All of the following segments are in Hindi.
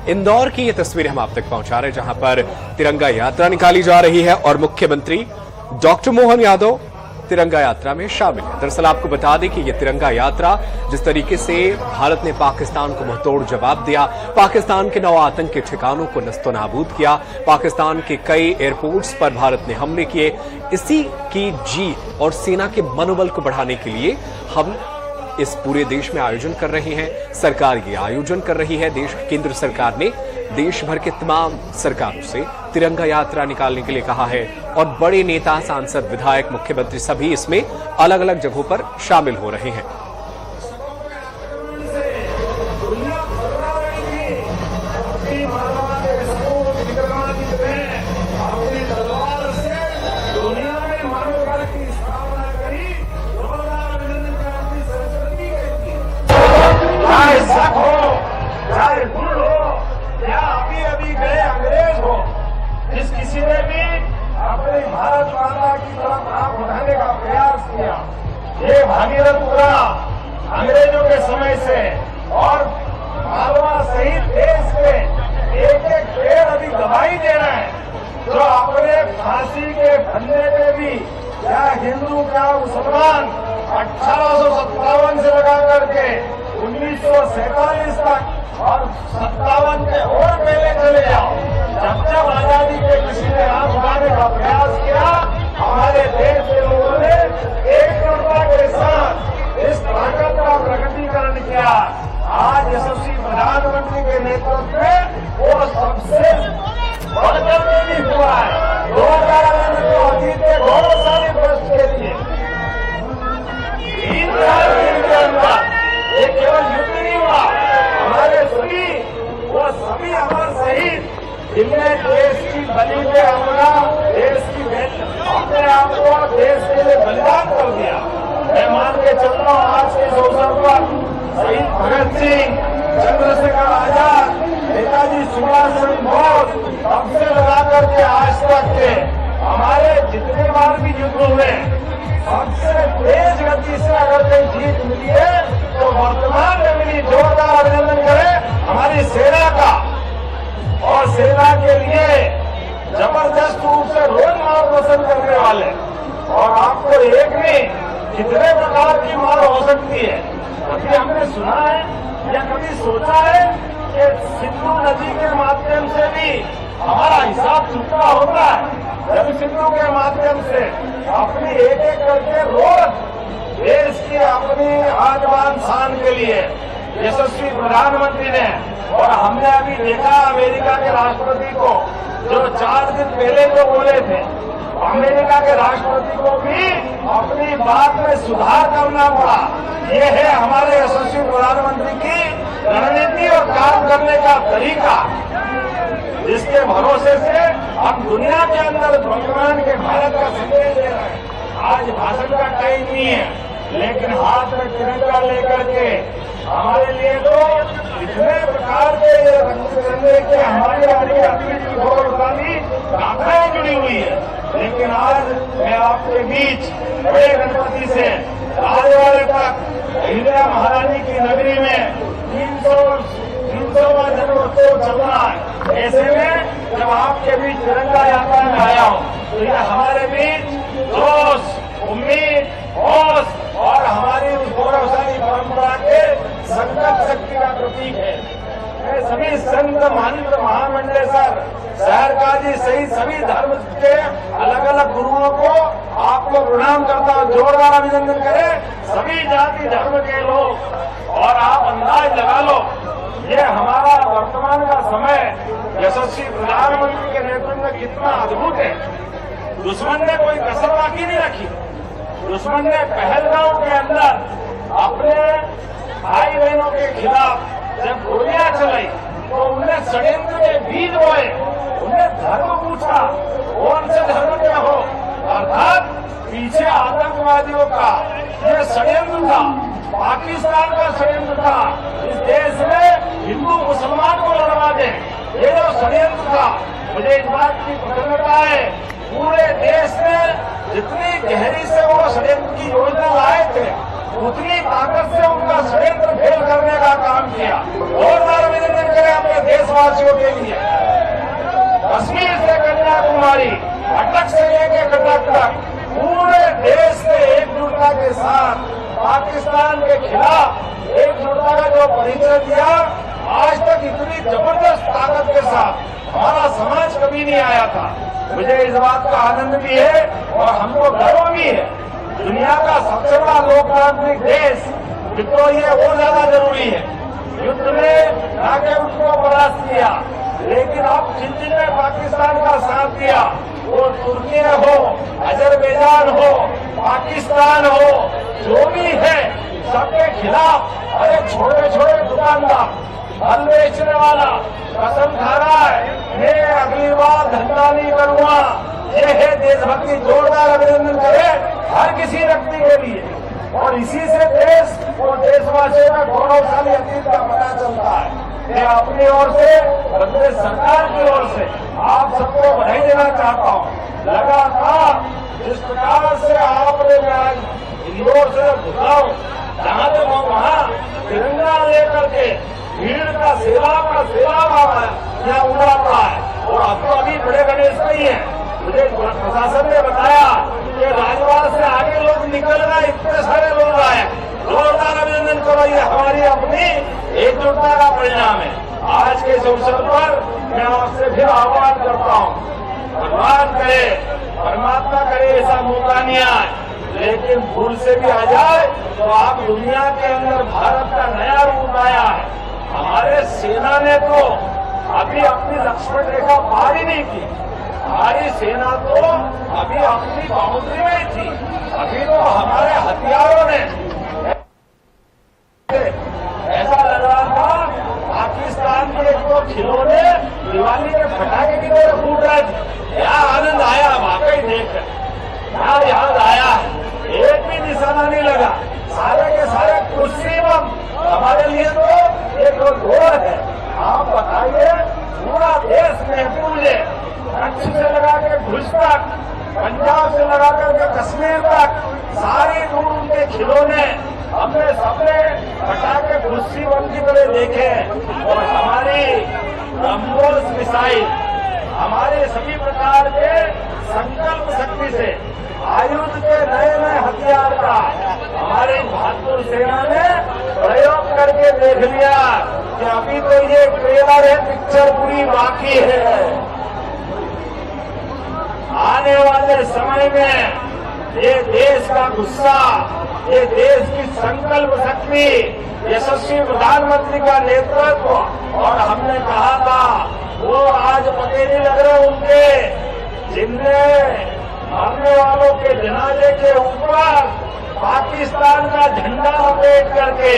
इंदौर की ये तस्वीर हम आप तक पहुंचा रहे हैं, जहां पर तिरंगा यात्रा निकाली जा रही है और मुख्यमंत्री डॉक्टर मोहन यादव तिरंगा यात्रा में शामिल है। दरअसल आपको बता दें कि यह तिरंगा यात्रा जिस तरीके से भारत ने पाकिस्तान को मुंहतोड़ जवाब दिया, पाकिस्तान के 9 आतंकी ठिकानों को नस्तोनाबूद किया, पाकिस्तान के कई एयरपोर्ट्स पर भारत ने हमले किए, इसी की जीत और सेना के मनोबल को बढ़ाने के लिए हम इस पूरे देश में आयोजन कर रहे हैं। सरकार ये आयोजन कर रही है, केंद्र सरकार ने देश भर के तमाम सरकारों से तिरंगा यात्रा निकालने के लिए कहा है और बड़े नेता, सांसद, विधायक, मुख्यमंत्री सभी इसमें अलग अलग जगहों पर शामिल हो रहे हैं। किसी ने भी अपनी भारत माता की तरफ आंख उठाने का प्रयास किया। ये भागीरथपुरा अंग्रेजों के समय से और मालवा सहित देश के एक एक पेड़ अभी गवाही दे रहे हैं। जो अपने फांसी के फंदे पे भी क्या हिंदू क्या मुसलमान 1857 से लगा करके 1947 तक और 57 के और पहले चले जाओ, जब जब आजादी के किसी ने आंख उठाने का प्रयास किया, हमारे देश के लोगों ने एकजुटता के साथ इस ताकत का प्रकटीकरण किया। आज यशस्वी प्रधानमंत्री के नेतृत्व में वो सबसे बढ़कर के भी हुआ है। 2011 में तो अतीत के गौरवशाली वर्ष के लिए 3 दिन के अंदर ये केवल युद्ध नहीं हुआ, हमारे सभी अमर शहीद जिनमें देश की बलि पे अपना देश की अपने आप को देश के लिए बलिदान कर दिया। मैं मान के चलता हूँ आज के इस अवसर पर शहीद भगत सिंह, चंद्रशेखर आजाद, नेताजी सुभाष चंद्र बोस तब से लगा करके आज तक के हमारे जितने बार भी युद्ध हुए सबसे तेज गति से अगर कोई जीत मिली है तो वर्तमान में मिली। जोरदार अभिनंदन करें हमारी सेना का। और सेना के लिए जबरदस्त रूप से रोज मार्गदर्शन करने वाले, और आपको एक नहीं कितने प्रकार की मार हो सकती है। कभी हमने सुना है या कभी सोचा है कि सिंधु नदी के माध्यम से भी हमारा हिसाब चुकता होता है। जब सिंधु के माध्यम से अपनी एक एक करके रोज देश की अपनी आजमान शान के लिए यशस्वी प्रधानमंत्री ने, और हमने अभी देखा अमेरिका के राष्ट्रपति को जो 4 दिन पहले जो बोले थे, अमेरिका के राष्ट्रपति को भी अपनी बात में सुधार करना पड़ा। ये है हमारे यशस्वी प्रधानमंत्री की रणनीति और काम करने का तरीका, जिसके भरोसे से हम दुनिया के अंदर वर्तमान के भारत का संदेश दे रहे हैं। आज भाषण का टाइम नहीं है, लेकिन हाथ में तिरंगा लेकर के हमारे लिए तो इतने प्रकार के रंग बिरंगे के हमारे अपनी गौरवशाली गाथाएं जुड़ी हुई है। लेकिन आज मैं आपके बीच बड़े गणपति से राजवाड़े तक अहिल्या महारानी की नगरी में 300वां जन्मोत्सव चल रहा है। ऐसे में जब आपके बीच तिरंगा यात्रा में आया हूँ तो यह हमारे बीच जोश, उम्मीद, होश और हमारी उस गौरवशाली परंपरा के संकल्प शक्ति का प्रतीक है। मैं सभी संत महामंडलेश्वर शहर काजी सहित सभी धर्म के अलग अलग गुरुओं को आपको प्रणाम करता हूँ। जोरदार अभिनंदन करें सभी जाति धर्म के लोग। और आप अंदाज लगा लो, ये हमारा वर्तमान का समय यशस्वी प्रधानमंत्री के नेतृत्व में कितना अद्भुत है। दुश्मन ने कोई कसर बाकी नहीं रखी। दुश्मन ने पहलगांव के अंदर अपने भाई बहनों के खिलाफ जब गोलियां चलाई तो उन्हें षड्यंत्र के बीज बोए, उन्हें धर्म पूछा कौन से धर्म के हो, अर्थात पीछे आतंकवादियों का ये षड्यंत्र था, पाकिस्तान का षड्यंत्र था। इस देश में हिंदू मुसलमान को लड़वा दे, ये जो षड्यंत्र था। मुझे इस बात की प्रसन्नता है पूरे देश में जितनी गहरी से वो षड्यंत्र की योजना लाए थे उतनी ताकत से उनका षड्यंत्र फेल करने का काम किया। जोरदार अभिनंदन करें अपने देशवासियों के लिए। कश्मीर से कन्याकुमारी, अटक से लेके कटक तक पूरे देश ने एकजुटता के साथ पाकिस्तान के खिलाफ एकजुटता का जो परिचय दिया, आज तक इतनी जबरदस्त ताकत के साथ हमारा समाज कभी नहीं आया था। मुझे इस बात का आनंद भी है और हमको गर्व भी है। दुनिया का सबसे बड़ा लोकतांत्रिक देश जितो ये वो ज्यादा जरूरी है। युद्ध में आगे उसको परास्त किया, लेकिन अब जिन ने पाकिस्तान का साथ दिया, वो तुर्की हो, अजरबैजान हो, पाकिस्तान हो, जो भी है, सबके खिलाफ अरे छोटे छोटे दुकानदार, फल बेचने वाला कसम खा रहा है मैं अगली बार धंधा नहीं करूंगा। ये है देशभक्ति। जोरदार अभिनंदन करें हर किसी व्यक्ति के लिए। और इसी से देश और देशवासियों का गौरवशाली अतीत का पता चलता है। मैं अपनी ओर से, प्रदेश सरकार की ओर से आप सबको बधाई देना चाहता हूँ। लगातार जिस प्रकार से आपने इंदौर से बुलाओ, जहाँ तक हो वहाँ तिरंगा लेकर के भीड़ का सेवा यहाँ उड़ाता है। और अब तो अभी बड़े गणेश नहीं है। मुझे प्रशासन ने बताया कि राजवाड़ से आगे लोग निकल गए, इतने सारे लोग आए। जोरदार अभिनंदन करो, ये हमारी अपनी एकजुटता का परिणाम है। आज के इस अवसर पर मैं आपसे फिर आह्वान करता हूँ, भगवान करे, परमात्मा करे ऐसा मौका नहीं आए, लेकिन भूल से भी आ जाए तो आप दुनिया के अंदर भारत का नया रूप आया है। हमारे सेना ने तो अभी अपनी लक्ष्मण रेखा पार ही नहीं की। हमारी सेना तो अभी अपनी बाउंड्री में ही थी। अभी तो हमारे हथियारों ने ऐसा लग रहा था पाकिस्तान के एक तो खिलौने दिवाली के पटाखे की तरह फूट रहे थे। क्या आनंद आया वाकई देख, क्या याद आया। एक भी निशाना नहीं लगा, सारे के सारे कुर्सी बम। हमारे लिए तो एक दौर है। आप बताइए, पूरा देश महफूज है, कच्छ से लगा के भुज तक, पंजाब से लगा करके कश्मीर तक, सारी दूर उनके खिलौने हमने सबने पटाखे खुशी बम की तरह देखे। और हमारी ब्रह्मोस मिसाइल, हमारे सभी प्रकार के संकल्प शक्ति से आयुध के नए नए हथियार का हमारी बहादुर सेना ने प्रयोग करके देख लिया कि अभी तो ये ट्रेलर है, पिक्चर पूरी बाकी है। आने वाले समय में ये देश का गुस्सा, ये देश की संकल्प शक्ति, यशस्वी प्रधानमंत्री का नेतृत्व, और हमने कहा था वो आज पते नहीं लग रहे उनके, जिनने मरने वालों के जनाजे के ऊपर पाकिस्तान का झंडा लपेट करके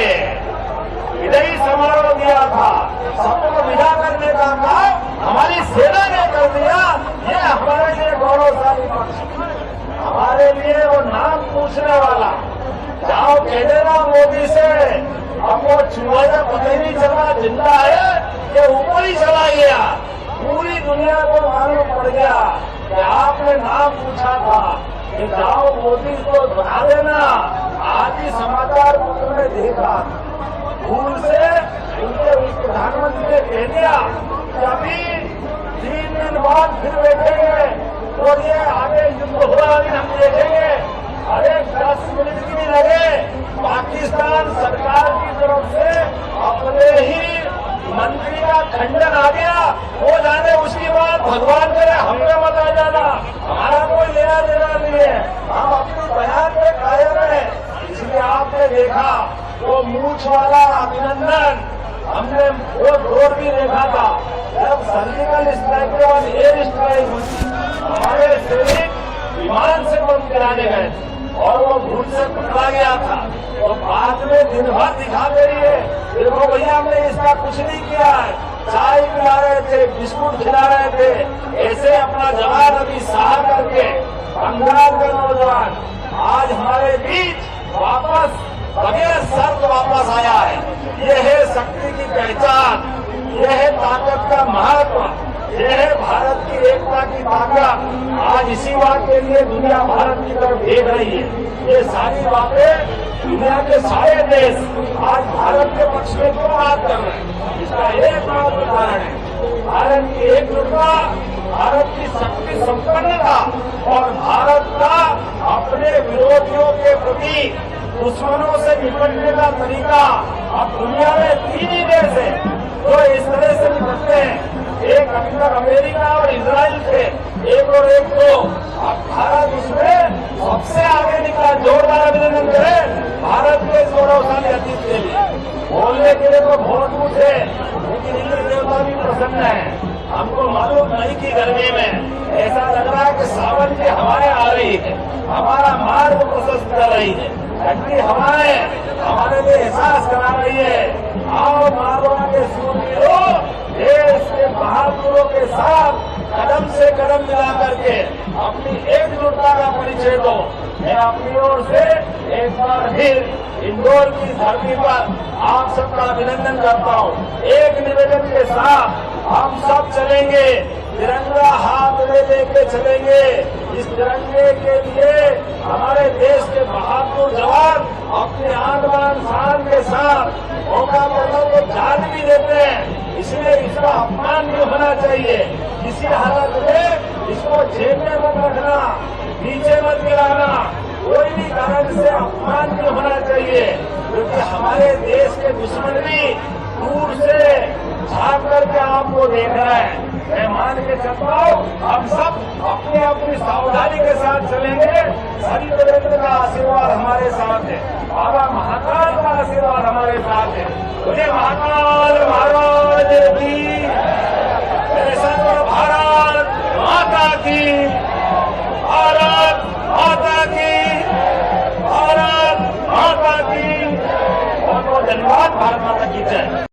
विदाई समारोह दिया था। सबको विदा करने का काम हमारी सेना ने कर दिया। ये हमारे लिए गौरवशाली पक्ष। हमारे लिए वो नाम पूछने वाला, जाओ कह देना मोदी से, हमको चूहा का पता ही नहीं चला जिंदा है कि ऊपर ही चला गया। पूरी दुनिया को मालूम पड़ गया कि आपने नाम पूछा था कि जाओ मोदी को बता देना। आज ही समाचार पत्र में देखा, भूल से उनके प्रधानमंत्री ने कह दिया कि अभी 3 दिन बाद फिर बैठेंगे और ये आगे युद्ध हुआ अभी हम देखेंगे। अरे 10 मिनट भी नहीं लगे, पाकिस्तान सरकार की तरफ से अपने ही मंत्री का खंडन आ गया। वो जाने उसकी बात भगवान करे हमने मत आ जाना, हमारा कोई लेना देना नहीं है, हम अपनी बयान में कायम है। इसलिए आपने देखा वो मूछ वाला अभिनंदन, हमने वो दौर भी देखा था जब सर्जिकल स्ट्राइक के बाद एयर स्ट्राइक हुई, हमारे सैनिक विमान से बम गिराने गए थे और वो भूल से पकड़ा गया था। तो बाद में दिन भर दिखा दे रही है, देखो भैया हमने इसका कुछ नहीं किया है, चाय पिला रहे थे, बिस्कुट खिला रहे थे, ऐसे अपना जवान अभी सहा करके बंगाल का नौजवान आज हमारे बीच वापस बगैर शर्त वापस आया है। ये है शक्ति की पहचान, ये है ताकत का महत्व, ये है भारत की एकता की ताकत। आज इसी बात के लिए दुनिया भारत की तरफ देख रही है। ये सारी बातें दुनिया के सारे देश आज भारत के पक्ष में क्यों बात कर रहे हैं? इसका एकमात्र कारण है भारत की एकजुटता, भारत की शक्ति संपन्नता और भारत का अपने विरोधियों के प्रति, दुश्मनों से निपटने का तरीका। अब दुनिया में 3 ही देश है जो इस तरह से निपटते हैं, एक अभी तक अमेरिका और इजराइल थे, एक और एक तो अब भारत उसमें सबसे आगे निकला। जोरदार अभिनंदन करें भारत के इस गौरवशाली अतीत के लिए। बोलने के लिए तो बहुत कुछ है, लेकिन इंद्र देवता भी प्रसन्न है। हमको मालूम नहीं कि गर्मी में ऐसा लग रहा है कि सावन की हवाएं आ रही है, हमारा मार्ग प्रशस्त कर रही है, ठंडी हवाएं हमारे लिए एहसास करा रही है। आओ मालवा के सूरवीरों, देश के बहादुरों के साथ कदम से कदम मिला करके अपनी एकजुटता का परिचय दो। मैं अपनी ओर से एक बार फिर इंदौर की धरती पर आप सबका अभिनंदन करता हूँ। एक निवेदन के साथ हम सब चलेंगे, तिरंगा हाथ में लेके चलेंगे। इस तिरंगे के लिए हमारे देश के बहादुर जवान अपने आन बान शान के साथ मौका पड़ता तो जान भी देते हैं, इसलिए इसका अपमान नहीं होना चाहिए। किसी हालत में इसको जेब में मत रखना, नीचे मत गिराना, कोई भी कारण से अपमान नहीं होना चाहिए, क्योंकि हमारे देश के दुश्मन भी दूर से झांक करके आपको देख रहे हैं। मैं मान के चलता हूँ हम सब अपनी अपनी सावधानी के साथ चलेंगे। सभी देवेंद्र का आशीर्वाद हमारे साथ है, बाबा महाकाल का आशीर्वाद हमारे साथ है। बोले महाकाल महाराज की, मेरे साथ भारत माता की, भारत माता की, भारत माता की। बहुत बहुत धन्यवाद। भारत माता की जय।